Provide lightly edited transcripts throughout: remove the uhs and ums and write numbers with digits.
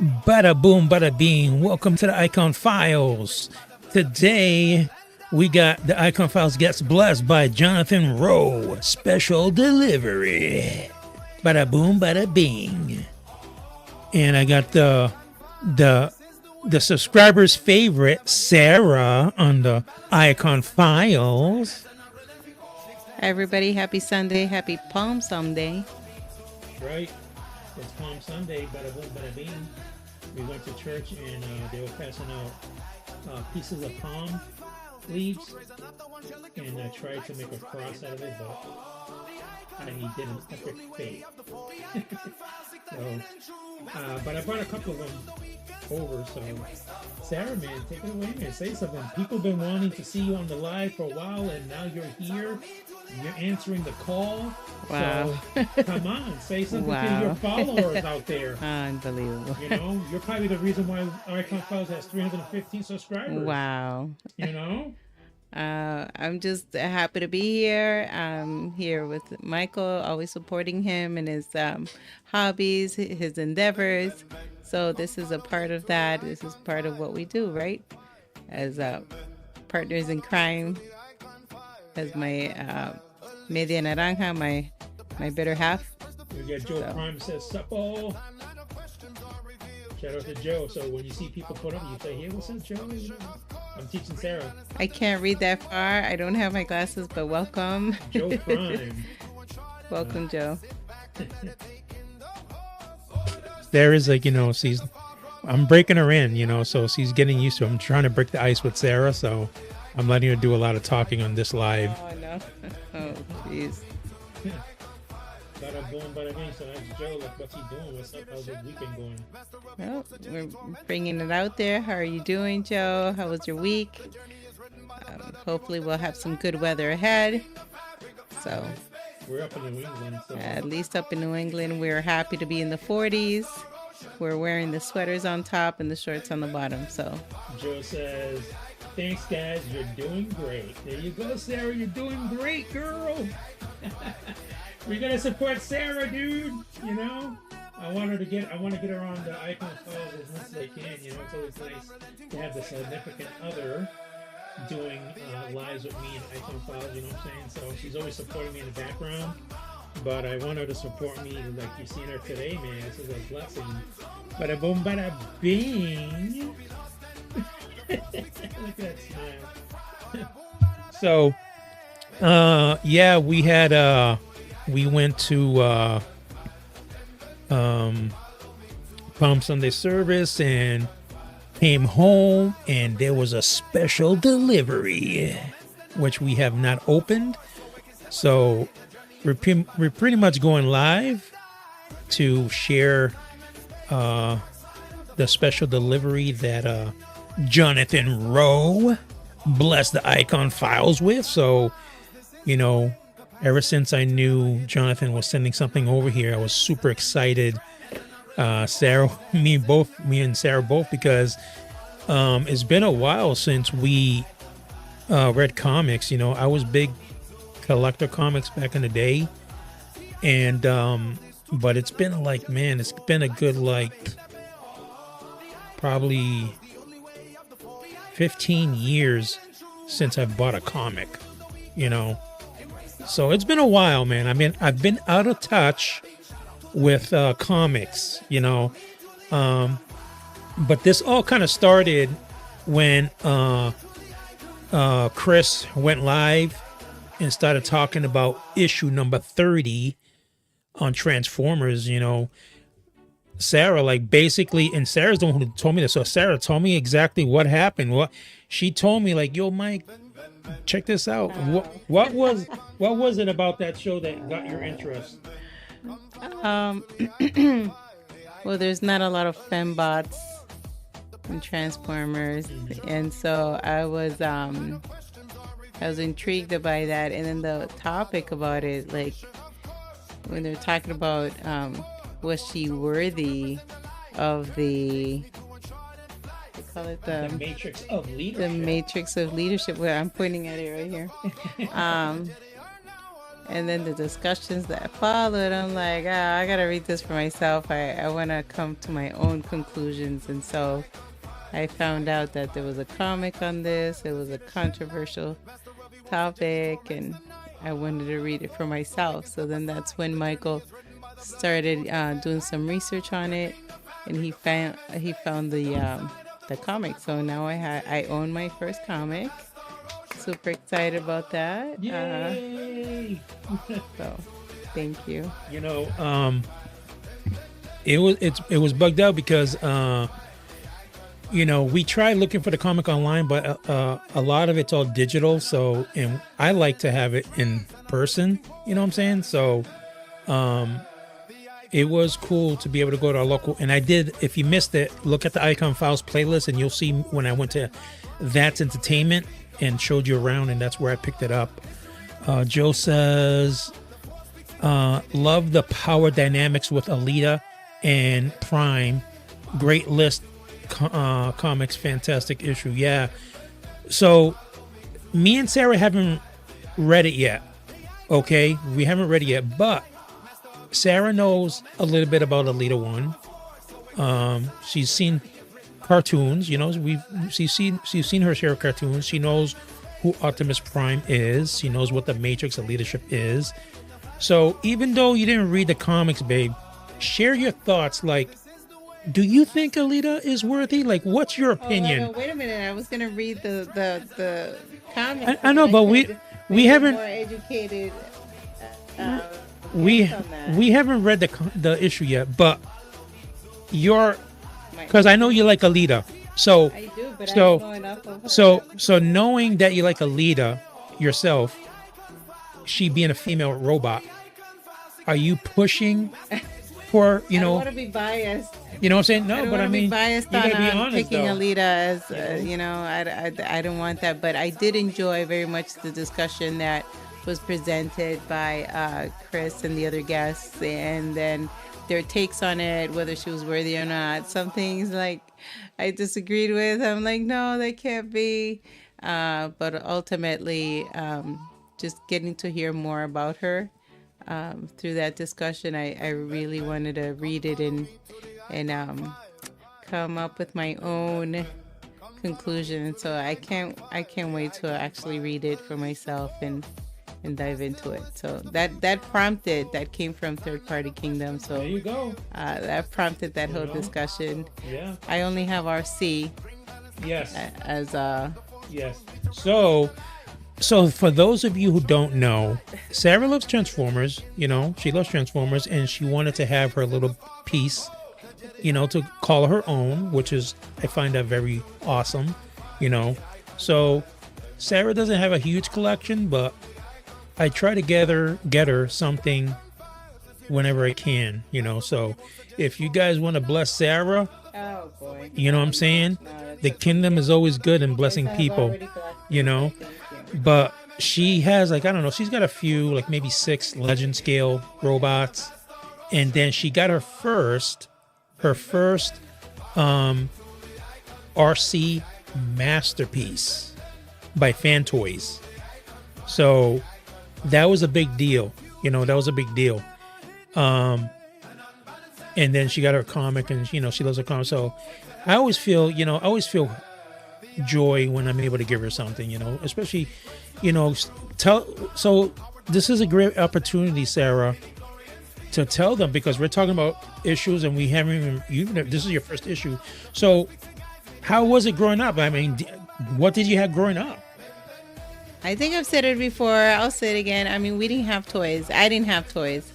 Bada boom, bada bing. Welcome to the Icon Files. Today, we got the Icon Files gets blessed by Jonathan Rowe. Special delivery. Bada boom, bada bing. And I got the subscriber's favorite, Sarah, on the Icon Files. Hi everybody, happy Sunday, happy Palm Sunday. Right. It's Palm Sunday, bada boom, bada bing. We went to church and they were passing out pieces of palm leaves, and I tried to make a cross out of it, but I did an epic fake. But I brought a couple of them over, so Sarah, man, take it away, man. Say something. People have been wanting to see you on the live for a while, and now you're here. You're answering the call. Wow. So come on, say something to your followers out there. Unbelievable. You know, you're probably the reason why Icon Files has 315 subscribers. Wow. You know? I'm just happy to be here. I'm here with Michael, always supporting him and his hobbies, his endeavors. So this is a part of that. This is part of what we do, right? As partners in crime, as my media naranja, my better half. We got Joe Prime says, Suppo. Shout out to Joe. So when you see people put up, you say, hey, what's up, Joe? I'm teaching Sarah. I can't read that far. I don't have my glasses, but welcome. Joe Prime. Welcome, Joe. There is like, I'm breaking her in, so she's getting used to it. I'm trying to break the ice with Sarah, so I'm letting her do a lot of talking on this live. Oh, no. Oh, jeez. Bada boom, bada bing. So that's Joe. Like, what's he doing? What's up? How's his weekend going? Well, we're bringing it out there. How are you doing, Joe? How was your week? Hopefully we'll have some good weather ahead. So we're up in New England. So. At least up in New England, we're happy to be in the 40s. We're wearing the sweaters on top and the shorts on the bottom. So Joe says, thanks, guys. You're doing great. There you go, Sarah. You're doing great, girl. We gotta support Sarah, dude. I want to get her on the Icon Files as much as I can. It's always nice to have the significant other doing lives with me in Icon Files. You know what I'm saying? So she's always supporting me in the background, but I want her to support me like you're seeing her today, man. This is a blessing. Bada boom, bada bing. Look at that smile. So, yeah, we had we went to Palm Sunday service and came home, and there was a special delivery which we have not opened. So we're pretty much going live to share the special delivery that Jonathan Rowe blessed the Icon Files with. So, ever since I knew Jonathan was sending something over here, I was super excited. Me and Sarah both, because it's been a while since we read comics. I was big collector comics back in the day, and but it's been it's been a good probably 15 years since I've bought a comic. So it's been a while, man. I've been out of touch with comics, but this all kind of started when Chris went live and started talking about issue number 30 on Transformers. Sarah, basically, and Sarah's the one who told me this. So Sarah told me exactly what happened. What she told me, yo, Mike, check this out. What was it about that show that got your interest? Well, there's not a lot of fembots and Transformers, and so I was intrigued by that. And then the topic about it, when they're talking about was she worthy of the call it the matrix of leadership. The matrix of leadership. Where I'm pointing at it right here. And then the discussions that followed, I'm like, I gotta read this for myself. I want to come to my own conclusions. And so I found out that there was a comic on this. It was a controversial topic, and I wanted to read it for myself. So then that's when Michael started doing some research on it, and he found the comic. So now I own my first comic. Super excited about that. Yay! So thank you. You know, it was bugged out because you know, we tried looking for the comic online, but a lot of it's all digital. So, and I like to have it in person. You know what I'm saying? So, it was cool to be able to go to our local. And I did. If you missed it, look at the Iacon Files playlist, and you'll see when I went to That's Entertainment and showed you around, and that's where I picked it up. Joe says, love the power dynamics with Alita and Prime. Great list. Comics, fantastic issue. Yeah. So me and Sarah haven't read it yet. Okay. We haven't read it yet, but Sarah knows a little bit about Alita 1. She's seen cartoons, you know, she's seen her share of cartoons. She knows who Optimus Prime is. She knows what the Matrix of leadership is. So even though you didn't read the comics, babe, share your thoughts. Like, do you think Alita is worthy? Like, what's your opinion? Oh, wait a minute. I was gonna read the comics. I know, but we haven't more educated. We haven't read the issue yet, but because I know you like Alita, so I do, but so I'm going off of her. so knowing that you like Alita yourself, she being a female robot, are you pushing for I don't want to be biased. You know what I'm saying? No, but I mean, be biased you gotta be on honest, picking though. Alita as you know. I don't want that, but I did enjoy very much the discussion that was presented by Chris and the other guests, and then their takes on it, whether she was worthy or not. Some things like I disagreed with. I'm like, no, that can't be. But ultimately, just getting to hear more about her through that discussion, I really wanted to read it and come up with my own conclusion. And so I can't wait to actually read it for myself and dive into it. So that came from Third Party Kingdom. So there you go. That prompted that whole discussion. Yeah. I only have RC. Yes. As Yes. So for those of you who don't know, Sarah loves Transformers. You know, she loves Transformers, and she wanted to have her little piece, you know, to call her own, which is, I find that very awesome. You know, so Sarah doesn't have a huge collection, but I try to get her something whenever I can, you know. So if you guys want to bless Sarah, oh boy, you know what I'm saying? The kingdom is always good in blessing people, you know. But she has, like, I don't know, she's got a few, like maybe 6 legend scale robots, and then she got her first RC masterpiece by Fan Toys. So that was a big deal, you know. That was a big deal. And then she got her comic, and you know, she loves her comic. So I always feel joy when I'm able to give her something, you know, especially, you know, so this is a great opportunity, Sarah, to tell them, because we're talking about issues and we haven't even this is your first issue. So how was it growing up? I mean, what did you have growing up? I think I've said it before. I'll say it again. I mean, we didn't have toys. I didn't have toys.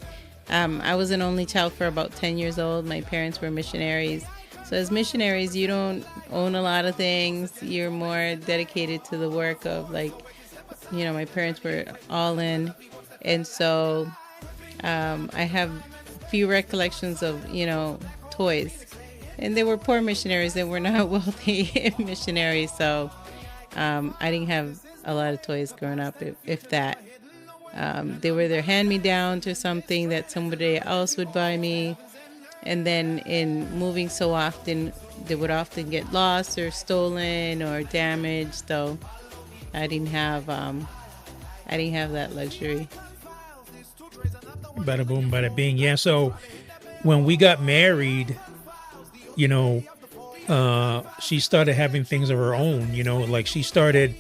I was an only child for about 10 years old. My parents were missionaries. So as missionaries, you don't own a lot of things. You're more dedicated to the work of, like, you know, my parents were all in. And so I have few recollections of, you know, toys. And they were poor missionaries. They were not wealthy missionaries. So I didn't have a lot of toys growing up, if that. They were their hand-me-downs or something that somebody else would buy me. And then in moving so often, they would often get lost or stolen or damaged. So I didn't have that luxury. Bada boom, bada bing. Yeah. So when we got married, you know, she started having things of her own. You know, like she started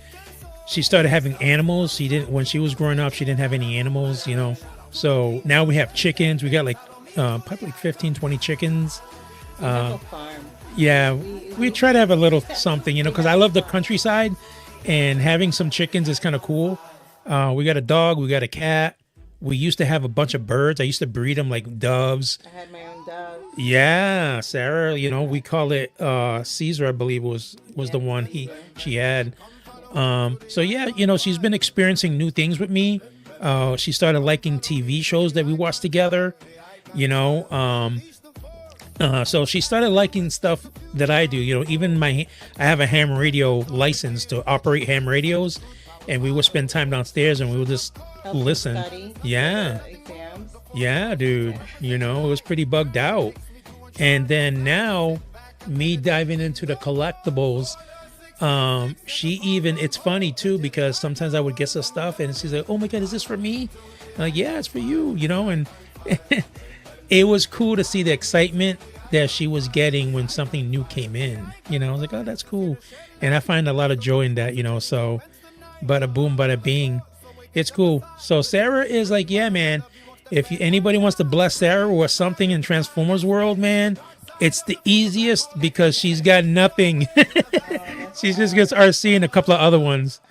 having animals. She didn't when she was growing up. She didn't have any animals. You know, so now we have chickens. We got like probably like 15, 20 chickens. We have a farm. Yeah, we try to have a little something, you know, because I love the countryside, and having some chickens is kind of cool. We got a dog, we got a cat. We used to have a bunch of birds. I used to breed them like doves. I had my own dog. Yeah, Sarah, you know, we call it Caesar, I believe was the one she had. So yeah, you know, she's been experiencing new things with me. She started liking TV shows that we watched together, you know. So she started liking stuff that I do, you know, even I have a ham radio license to operate ham radios, and we would spend time downstairs and we would just Help listen. study Yeah. for the exams. Yeah, dude, you know, it was pretty bugged out. And then now me diving into the collectibles, it's funny too, because sometimes I would get some stuff and she's like, oh my God, is this for me? I'm like, yeah, it's for you, you know, and it was cool to see the excitement that she was getting when something new came in. You know, I was like, oh, that's cool. And I find a lot of joy in that, you know, so bada boom, bada bing. It's cool. So Sarah is like, yeah, man, if anybody wants to bless Sarah with something in Transformers world, man, it's the easiest because she's got nothing. She's just gets RC and a couple of other ones.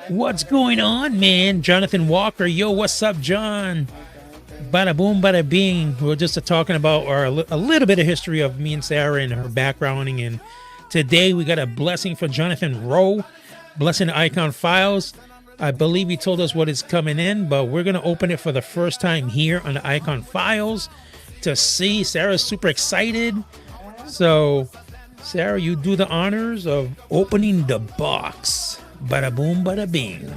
What's going on, man? Jonathan Walker. Yo, what's up, John? Bada boom, bada bing. We're just talking about a little bit of history of me and Sarah and her backgrounding. And today we got a blessing for Jonathan Rowe, blessing the Iacon Files. I believe he told us what is coming in, but we're going to open it for the first time here on the Iacon Files to see. Sarah's super excited. So, Sarah, you do the honors of opening the box. Bada boom, bada bing.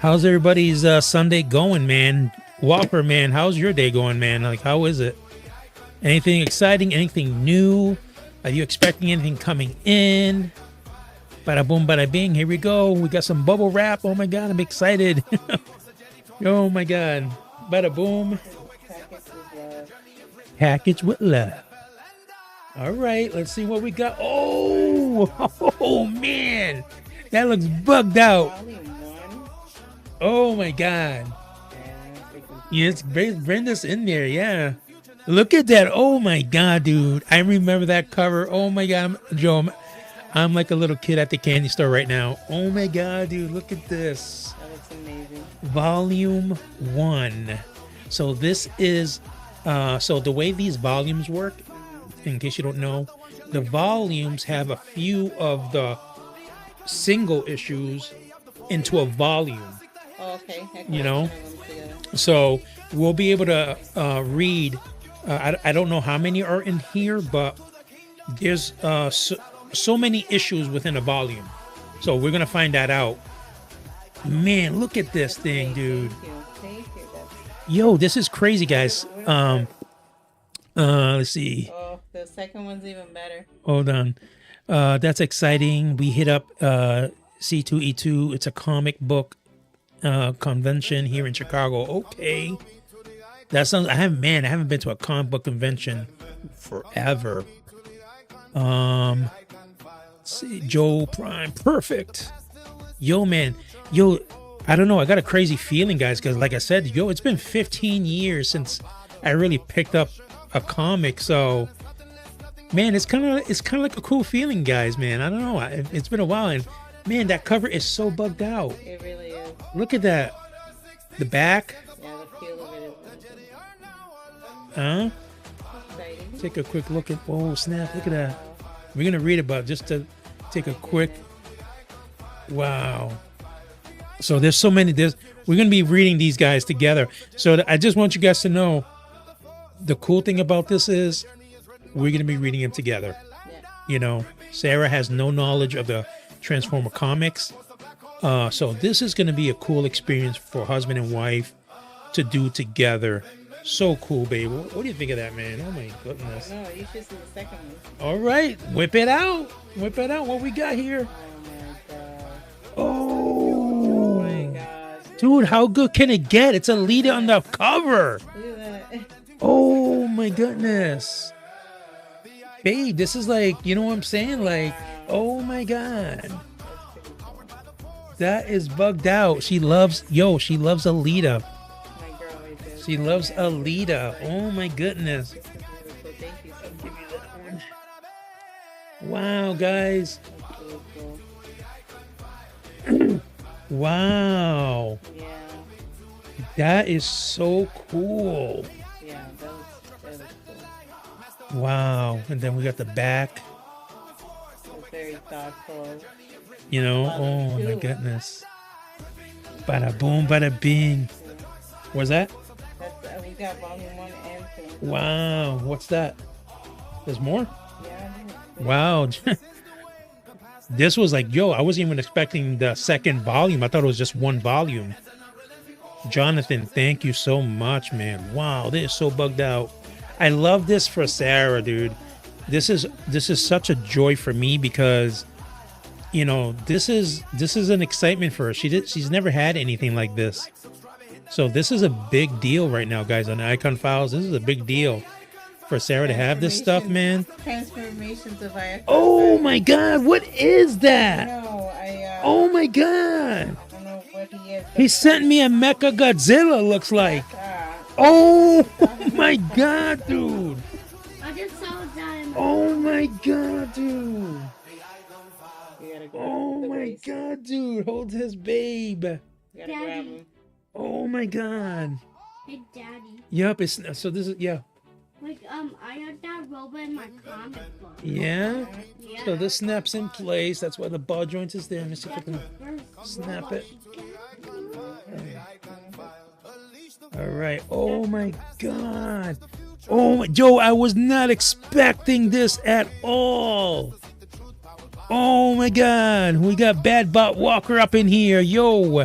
How's everybody's Sunday going, man? Walker, man, how's your day going, man? Like, how is it? Anything exciting? Anything new? Are you expecting anything coming in? Bada boom, bada bing. Here we go. We got some bubble wrap. Oh my God, I'm excited. Oh my God. Bada boom. Package with love. All right, let's see what we got. Oh man. That looks bugged out. Oh my God. Yes, bring this in there. Yeah. Look at that. Oh my God, dude. I remember that cover. Oh my God. Joe, I'm like a little kid at the candy store right now. Oh my God, dude. Look at this. That looks amazing. Volume 1. So this is, so the way these volumes work, in case you don't know, the volumes have a few of the single issues into a volume. Oh, okay. You know, so we'll be able to read. I don't know how many are in here, but there's so many issues within a volume. So we're gonna find that out. Man, look at this thing, dude. Thank you. Yo, this is crazy, guys. Let's see. Oh, the second one's even better. Hold on. That's exciting. We hit up C2E2. It's a comic book convention here in Chicago. Okay. That sounds I haven't been to a comic book convention forever. Let's see, Joe Prime. Perfect. Yo, man. Yo, I don't know. I got a crazy feeling, guys, because like I said, yo, it's been 15 years since I really picked up a comic. So, man, it's kind of like a cool feeling, guys, man. I don't know. It's been a while, and man, that cover is so bugged out. It really is. Look at that. The back. Yeah, the feel of it is Huh? exciting. Take a quick look at. Oh snap! Look at that. We're gonna read about just to take a quick. Wow. So there's so many. We're gonna be reading these guys together. So I just want you guys to know. The cool thing about this is we're gonna be reading them together. Yeah. You know, Sarah has no knowledge of the Transformer comics. So this is going to be a cool experience for husband and wife to do together. So cool, babe. What do you think of that, man? Oh my goodness. No, you should see the second one. All right, whip it out. Whip it out. What we got here? Oh Oh, my gosh. Dude, how good can it get? It's a leader on the cover. Look at that. Oh my goodness. Babe, this is like, you know what I'm saying? Like, oh my God. That is bugged out. She loves Alita. My girl right there. She loves Alita. Oh my goodness. Beautiful. Thank you so much. Give me that one. Wow, guys. That's really cool. Wow. Yeah. That is so cool. Yeah, that was cool. Wow. And then we got the back. It was very thoughtful. You know, oh my goodness. Bada boom, bada bing. What's that? That's, we got volume 1 and 2. Wow. What's that? There's more? Yeah. Wow. This was like, yo, I wasn't even expecting the second volume. I thought it was just one volume. Jonathan, thank you so much, man. Wow, this is so bugged out. I love this for Sarah, dude. This is such a joy for me because, you know, this is an excitement for her. She's never had anything like this. So this is a big deal right now, guys, on Iacon Files. This is a big deal for Sarah to have this stuff, man. Transformations of Iacon. Oh my God, what is that? No, Oh my God. I don't know what he is. He sent me a Mecha Godzilla, looks like. Ah, Oh my God, dude. I just saw that. Oh my God, dude. you gotta go. Oh the my waist. God, dude. Hold his babe. You gotta grab Daddy. him. Oh my God. Hey, Daddy. Yep, it's so this is yeah. Like, I had that robot in my comic book. Yeah. Yeah. So this snaps in place. That's why the ball joint is there. Let me see if I That's can the first snap robot it. she got. All right. Oh my God. Oh my Joe, I was not expecting this at all. Oh my God. We got Bad Bot Walker up in here. Yo.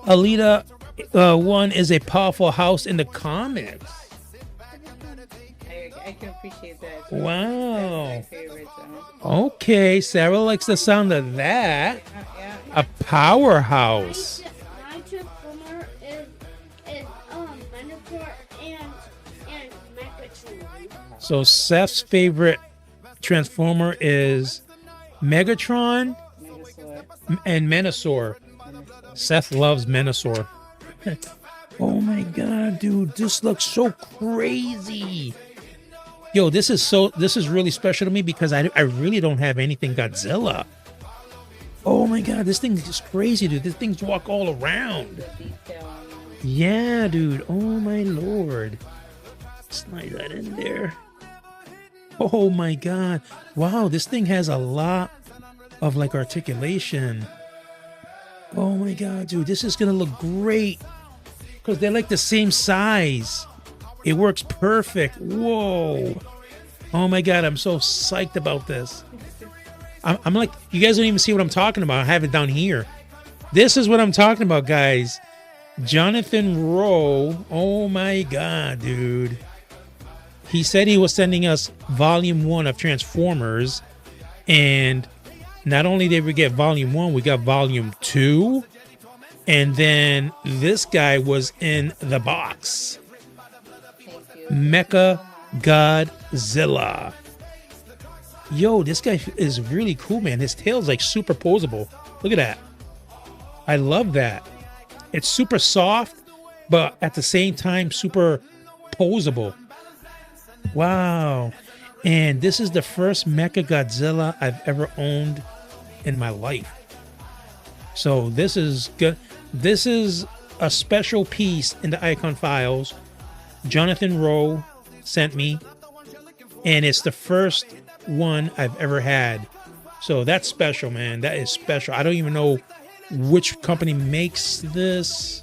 Alita 1 is a powerful house in the comics. I can appreciate that. Wow. That's my favorite song. Okay, Sarah likes the sound of that. Yeah. A powerhouse. My transformer is Minotaur and Megatron. So Seth's favorite transformer is Megatron Megasaur. and Menasor. Seth loves Menasor. Oh my God, dude, this looks so crazy. Yo, this is really special to me because I really don't have anything Godzilla. Oh my God, this thing is crazy, dude. This things walk all around. Detail on them. Yeah, dude. Oh my Lord. Slide that in there. Oh my God. Wow, this thing has a lot of like articulation. Oh my God, dude. This is gonna look great. Because they're like the same size. It works perfect. Whoa. Oh my God, I'm so psyched about this. I'm like, you guys don't even see what I'm talking about. I have it down here. This is what I'm talking about, guys. Jonathan Rowe. Oh my God, dude. He said he was sending us volume 1 of Transformers. And not only did we get volume 1, we got volume 2. And then this guy was in the box. Thank you. Mecha Godzilla. Yo, this guy is really cool, man. His tail's like superposable. Look at that. I love that. It's super soft, but at the same time, super posable. Wow. And this is the first Mecha Godzilla I've ever owned in my life. So this is good. This is a special piece in the Iacon Files. Jonathan Rowe sent me, and it's the first one I've ever had. So that's special, man. That is special. I don't even know which company makes this,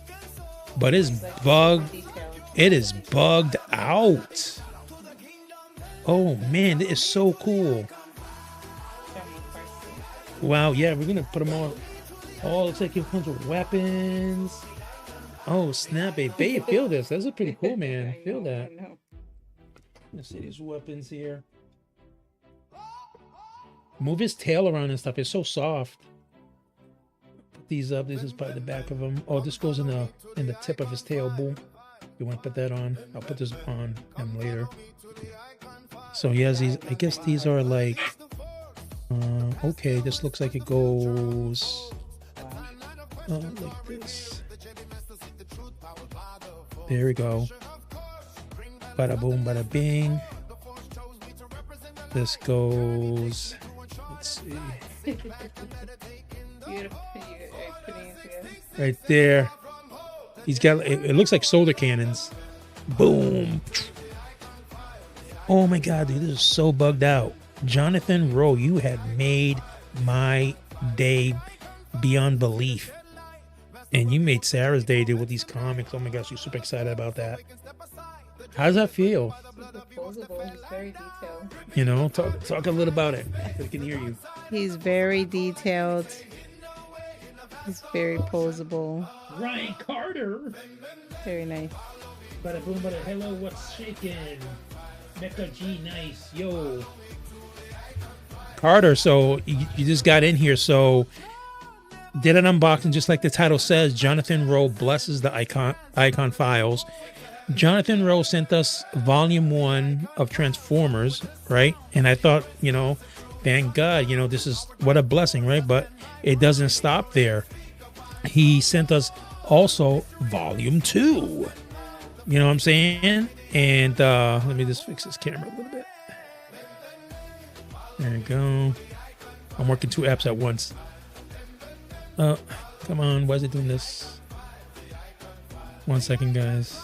but it's bugged. Detail. It is bugged out. Oh man, it is so cool. Wow, yeah, we're gonna put them all. Oh, looks like it comes with weapons. Oh, snap, babe. Feel this. That's a pretty cool, man. Feel that. Let's see these weapons here. Move his tail around and stuff. It's so soft. Put flip these up. This is probably the back of him. Oh, this goes in the tip of his tail. Boom. You want to put that on? I'll put this on him later. So he has these. I guess these are like. Okay, this looks like it goes like this. There we go. Bada boom, bada bing. This goes. Let's see. Right there. He's got. It looks like solar cannons. Boom. Oh my God, dude, this is so bugged out. Jonathan Rowe, you had made my day beyond belief. And you made Sarah's day, dude, with these comics. Oh my gosh, you're super excited about that. How does that feel? He's very detailed. You know, talk a little about it. I can hear you. He's very detailed. He's very posable. Ryan Carter. Very nice. Bada boom, bada hello, what's shaking? Mecha G, nice, yo. Carter, so you just got in here, so did an unboxing just like the title says. Jonathan Rowe blesses the Iacon files. Jonathan Rowe sent us volume 1 of Transformers, right? And I thought, you know, thank God, you know, this is what a blessing, right? But it doesn't stop there. He sent us also volume 2. You know what I'm saying? And let me just fix this camera a little bit. There you go. I'm working 2 apps at once. Come on. Why is it doing this? 1 second, guys.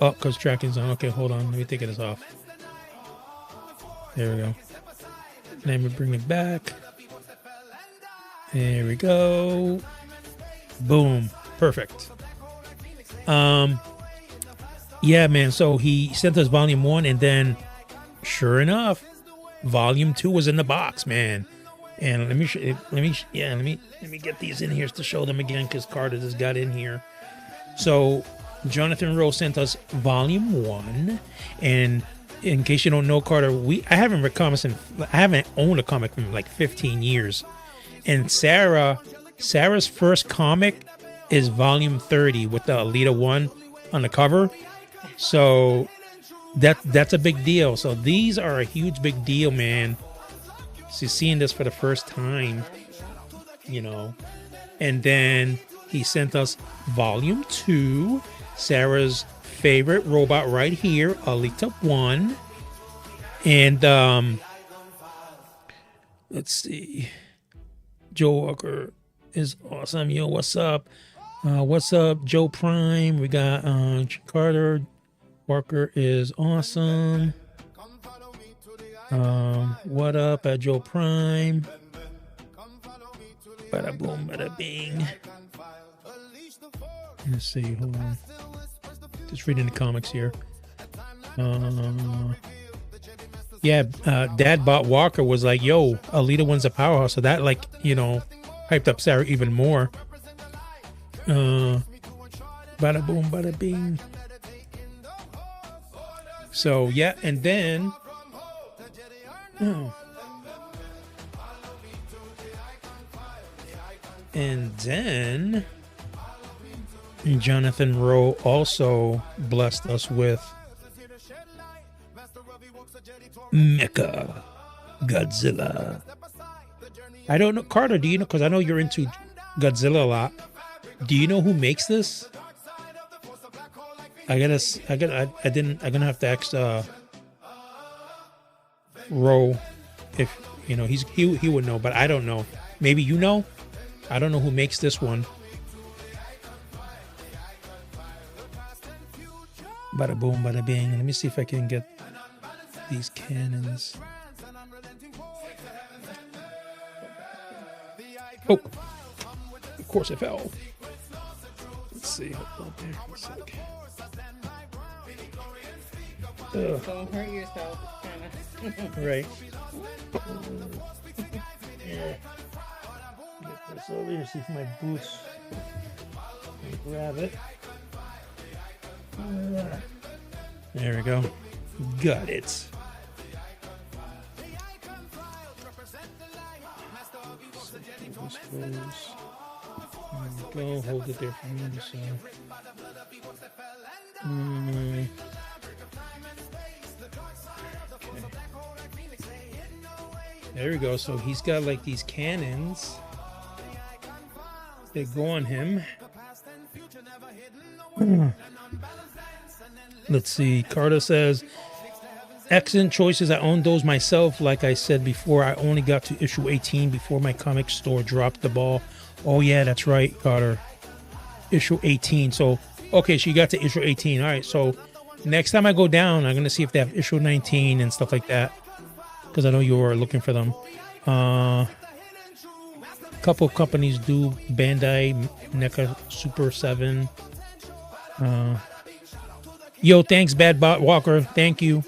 Oh, because tracking's on. Okay, hold on. Let me take this off. There we go. Let me bring it back. There we go. Boom. Perfect. Yeah, man. So he sent us volume 1, and then, sure enough, volume 2 was in the box, man. And let me get these in here to show them again, because Carter just got in here. So Jonathan Rowe sent us volume 1, and in case you don't know, Carter, I haven't read comics I haven't owned a comic in like 15 years. And Sarah's first comic is volume 30 with the Alita 1 on the cover. So that's a big deal. So these are a huge big deal, man. So seeing this for the first time, you know. And then he sent us volume 2, Sarah's favorite robot right here, Alita 1. And let's see. Joe Walker is awesome. Yo, what's up? What's up, Joe Prime? We got Carter. Walker is awesome. What up at Joe Prime? Bada boom, bada bing. Let's see, hold on. Just reading the comics here. Yeah, Dad bought Walker, was like, yo, Alita 1's a powerhouse. So that, like, you know, hyped up Sarah even more. Bada boom, bada bing. So, yeah, and then... And then Jonathan Rowe also blessed us with Mecha Godzilla. I don't know, Carter, do you know, because I know you're into Godzilla a lot. Do you know who makes this? I'm gonna have to ask Rowe if you know. He would know, but I don't know. Maybe you know. I don't know who makes this one. Bada boom, bada bing. Let me see if I can get these cannons. Oh, of course it fell. Let's see. Hold on there for a sec. Don't hurt yourself. Right. Yeah. Get this over here, see if my boots can grab it. There we go. Got it. Go hold it there for me. So. Mm. Okay. There we go. So he's got like these cannons. They go on him. Let's see. Carter says, excellent choices. I own those myself. Like I said before, I only got to issue 18 before my comic store dropped the ball. Oh, yeah, that's right, Carter. Issue 18. So, okay, so you got to issue 18. All right, so next time I go down, I'm going to see if they have issue 19 and stuff like that. Because I know you were looking for them. A couple companies do. Bandai, NECA Super 7. Yo, thanks, Bad Bot Walker. Thank you.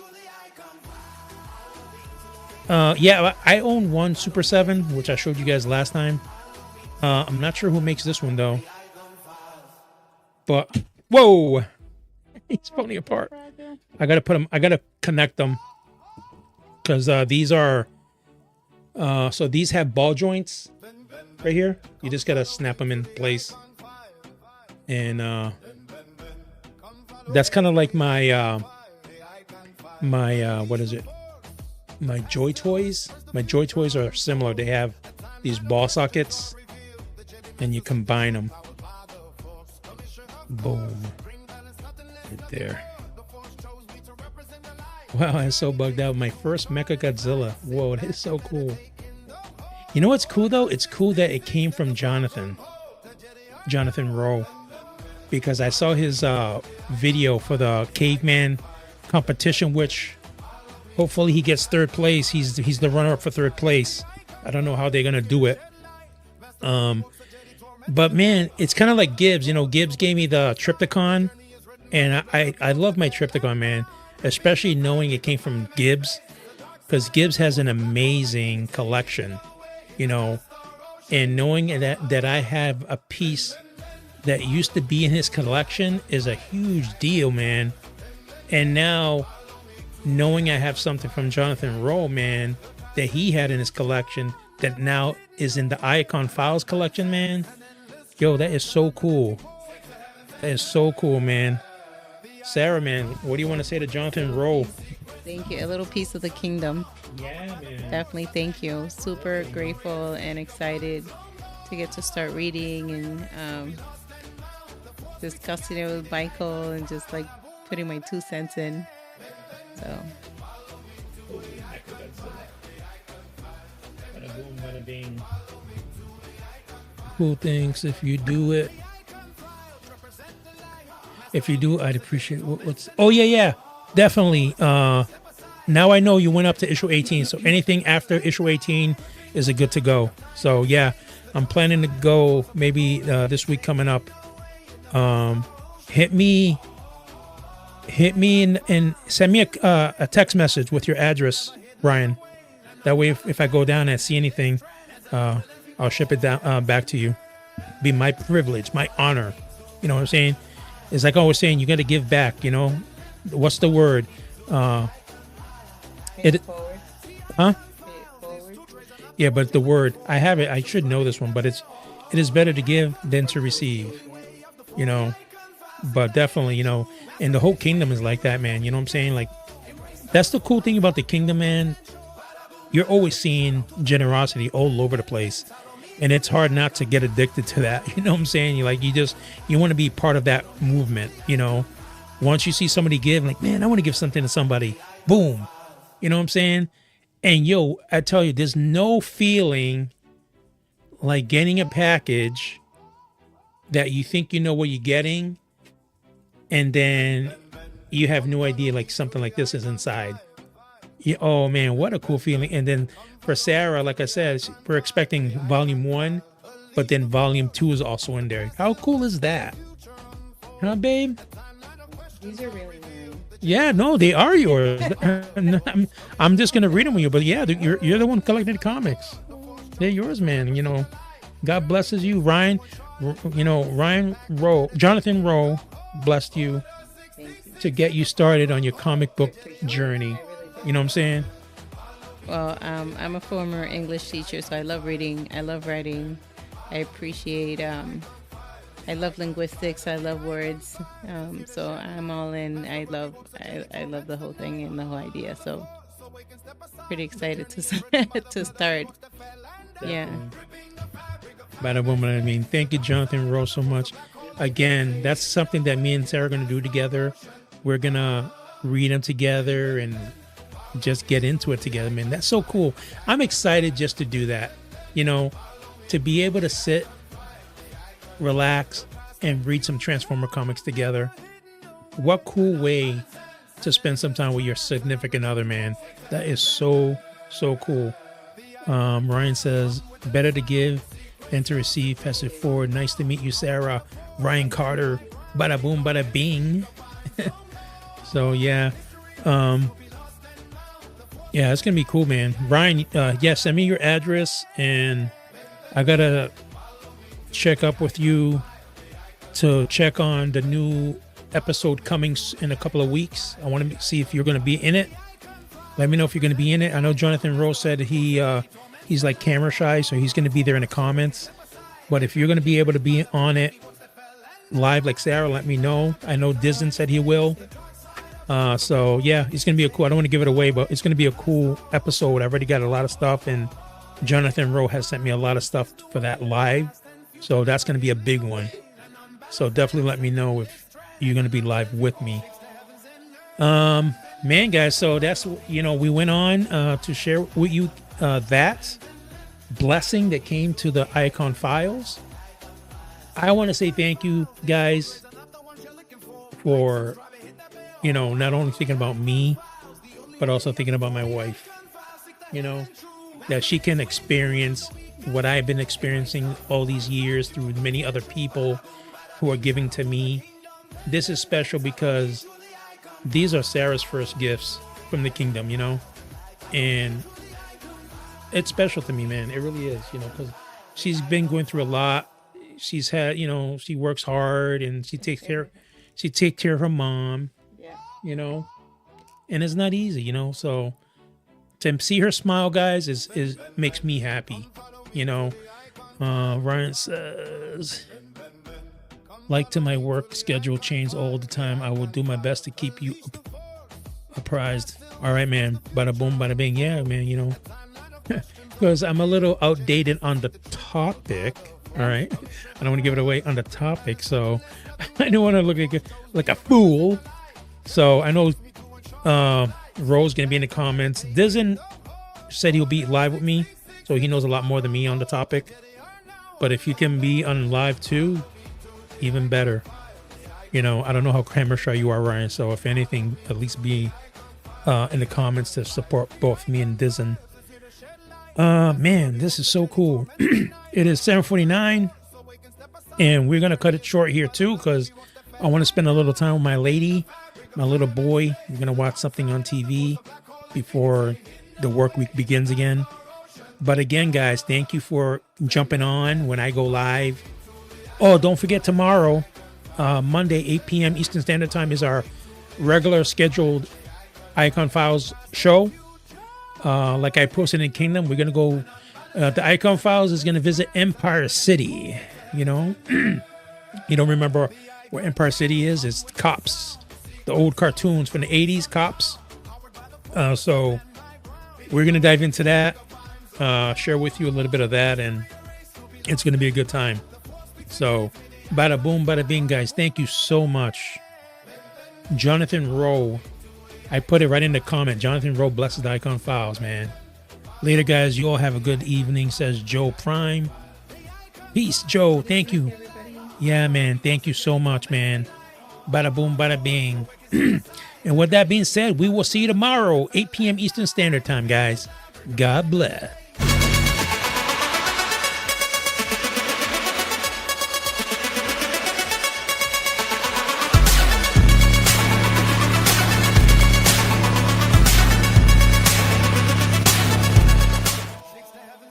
Yeah, I own one Super 7, which I showed you guys last time. I'm not sure who makes this one, though. But, whoa! He's falling apart. I gotta put them, I gotta connect them. Because these are, so these have ball joints right here. You just gotta snap them in place. And that's kind of like my, what is it? My Joy Toys. My Joy Toys are similar. They have these ball sockets and you combine them. Boom. Right there. Wow, I'm so bugged out. My first Mecha Godzilla. Whoa, that is so cool. You know what's cool though? It's cool that it came from Jonathan Rowe. Because I saw his video for the caveman competition, which hopefully he gets third place. He's the runner-up for third place. I don't know how they're gonna do it. But man, it's kind of like Gibbs. You know, Gibbs gave me the Triptychon, and I love my Triptychon, man. Especially knowing it came from Gibbs, because Gibbs has an amazing collection. You know, and knowing that I have a piece that used to be in his collection is a huge deal, man. And now, knowing I have something from Jonathan Rowe, man, that he had in his collection that now is in the Iacon Files collection, man. Yo, that is so cool. That is so cool, man. Sarah, man, what do you want to say to Jonathan Rowe? Thank you. A little piece of the kingdom. Yeah, man. Definitely thank you. Super grateful and excited to get to start reading and discussing it with Michael and just like putting my 2 cents in. So. Bada boom, bada bing. Cool things if you do it. If you do, I'd appreciate what's. Oh yeah, definitely. Now I know you went up to issue 18, so anything after issue 18 is a good to go. So yeah, I'm planning to go maybe this week coming up. Hit me and send me a text message with your address, Ryan. That way, if I go down and see anything, I'll ship it down back to you. Be my privilege, my honor. You know what I'm saying? It's like I was saying, you got to give back. You know, what's the word? Forward. Huh? Forward. Yeah, but the word, I have it. I should know this one, but it is better to give than to receive. You know, but definitely, you know, and the whole kingdom is like that, man. You know what I'm saying? Like, that's the cool thing about the kingdom, man. You're always seeing generosity all over the place. And it's hard not to get addicted to that. You know what I'm saying? You want to be part of that movement, you know? Once you see somebody give, like, man, I want to give something to somebody. Boom. You know what I'm saying? And yo, I tell you, there's no feeling like getting a package that you think you know what you're getting, and then you have no idea like something like this is inside. Oh man, what a cool feeling. And then for Sarah, like I said, we're expecting volume 1, but then volume 2 is also in there. How cool is that? Huh, babe? These are really mine. Yeah, no, they are yours. I'm just gonna read them with you, but yeah, you're the one collecting the comics. They're yours, man. You know, God blesses you, Ryan. You know, Jonathan Rowe blessed you to get you started on your comic book journey. You know what I'm saying? Well, I'm a former English teacher, so I love reading. I love writing. I appreciate I love linguistics. I love words. So I'm all in. I love the whole thing and the whole idea. So pretty excited to to start. Yeah. Definitely. Bada boom, bada bing. Thank you, Jonathan Rowe, so much. Again, that's something that me and Sarah are going to do together. We're going to read them together and just get into it together, man. That's so cool. I'm excited just to do that. You know, to be able to sit, relax, and read some Transformer comics together. What cool way to spend some time with your significant other, man. That is so, so cool. Ryan says, better to give than to receive. Pass it forward. Nice to meet you, Sarah. Ryan Carter. Bada boom, bada bing. So, yeah. Yeah, it's going to be cool, man. Ryan, yeah, send me your address, and I got to check up with you to check on the new episode coming in a couple of weeks. I want to see if you're going to be in it. Let me know if you're going to be in it. I know Jonathan Rowe said he's like camera shy, so he's going to be there in the comments. But if you're going to be able to be on it live like Sarah, let me know. I know Disney said he will. So yeah, it's going to be a cool, I don't want to give it away, but it's going to be a cool episode. I've already got a lot of stuff, and Jonathan Rowe has sent me a lot of stuff for that live. So that's going to be a big one. So definitely let me know if you're going to be live with me. Man, guys, so that's, we went on to share with you that blessing that came to the Iacon Files. I want to say thank you, guys, for, not only thinking about me, but also thinking about my wife, that she can experience what I've been experiencing all these years through many other people who are giving to me. This is special because these are Sarah's first gifts from the kingdom, and it's special to me, man. It really is, because she's been going through a lot. She's had, she works hard, and she takes care of her mom, and it's not easy, so to see her smile, guys, is makes me happy, Ryan says, like to my work schedule change all the time. I will do my best to keep you apprised. All right, man. Bada boom, bada bing. Yeah, man, because I'm a little outdated on the topic. All right. I don't want to give it away on the topic. So I don't want to look like a fool. So I know Rowe's going to be in the comments. Dizen said he'll be live with me, so he knows a lot more than me on the topic. But if you can be on live too, even better. I don't know how camera shy you are, Ryan. So if anything, at least be in the comments to support both me and Dizen. Man, this is so cool. It is 7:49, and we're gonna cut it short here too, because I want to spend a little time with my lady, my little boy. We're gonna watch something on TV before the work week begins again. But again, guys, thank you for jumping on when I go live. Oh, don't forget tomorrow, Monday, 8 p.m. Eastern Standard Time is our regular scheduled Iacon Files show. Like I posted in Kingdom, we're going to go, the Iacon Files is going to visit Empire City, You don't remember where Empire City is? It's Cops, the old cartoons from the 80s, Cops. So we're going to dive into that, share with you a little bit of that, and it's going to be a good time. So, bada boom, bada bing, guys. Thank you so much. Jonathan Rowe. I put it right in the comment. Jonathan Rowe blesses the Iacon Files, man. Later, guys. You all have a good evening, says Joe Prime. Peace, Joe. Thank you. Yeah, man. Thank you so much, man. Bada boom, bada bing. And with that being said, we will see you tomorrow, 8 p.m. Eastern Standard Time, guys. God bless.